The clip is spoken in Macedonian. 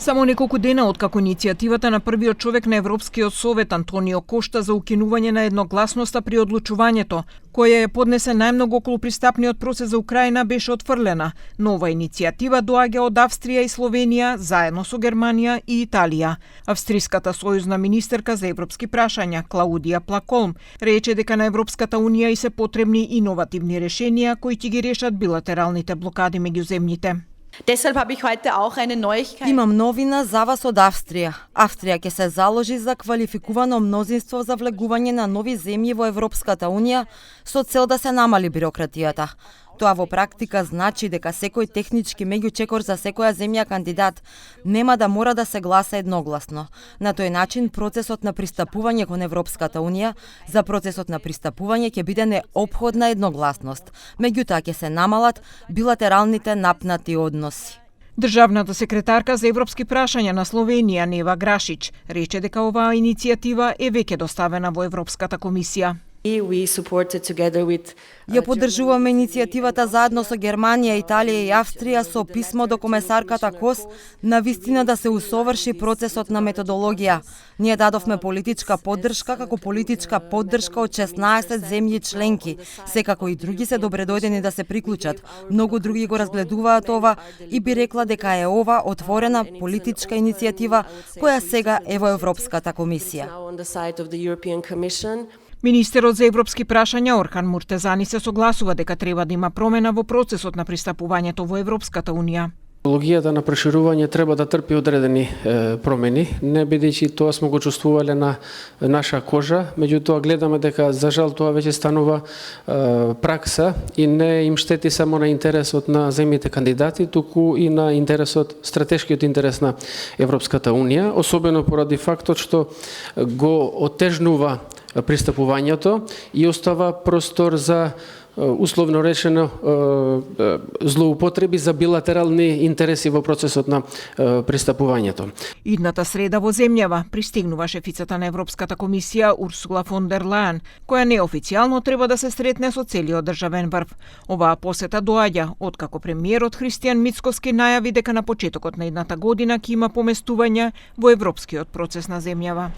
Само неколку дена откако иницијативата на првиот човек на Европскиот совет Антонио Кошта за укинување на едногласноста при одлучувањето, која ја поднесе најмногу околу пристапниот процес за Украина, беше отфрлена. Нова иницијатива доаѓа од Австрија и Словенија заедно со Германија и Италија. Австриската сојузна министерка за европски прашања Клаудија Плаколм рече дека на Европската унија и се потребни иновативни решенија кои ќе ги решат билатералните блокади меѓу земјите. Имам новина за вас од Австрија. Австрија ќе се заложи за квалификувано мнозинство за влегување на нови земји во Европската унија со цел да се намали бирократијата. Тоа во практика значи дека секој технички меѓучекор за секоја земја кандидат нема да мора да се гласа едногласно. На тој начин процесот на пристапување кон Европската унија за процесот на пристапување ќе биде неопходна едногласност. Меѓутоа ќе се намалат билатералните напнати односи. Државната секретарка за европски прашања на Словенија Нева Грашич рече дека оваа иницијатива е веќе доставена во Европската комисија. Ја поддржуваме иницијативата заедно со Германија, Италија и Австрија со писмо до комесарката Кос на вистина да се усоврши процесот на методологија. Ние дадовме политичка поддршка како политичка поддршка од 16 земји членки. Секако и други се добредојдени да се приклучат. Многу други го разгледуваат ова и би рекла дека е ова отворена политичка иницијатива која сега е во Европската комисија. Министерот за европски прашања Орхан Муртезани се согласува дека треба да има промена во процесот на пристапувањето во Европската унија. Методологијата на проширување треба да трпи одредени промени, не бидејќи тоа смо го чувствувале на наша кожа, меѓутоа гледаме дека за жал тоа веќе станува пракса и не им штети само на интересот на земјите кандидати, туку и на стратешкиот интерес на Европската унија, особено поради фактот што го отежнува пристапувањето и остава простор за условно речено злоупотреби за билатерални интереси во процесот на пристапувањето. Идната среда во земјава пристигнува шефицата на Европската комисија Урсула фон дер Лајен, која неофицијално треба да се сретне со целиот државен врв. Оваа посета доаѓа откако премиерот Христијан Мицкоски најави дека на почетокот на идната година ќе има поместување во европскиот процес на земјава.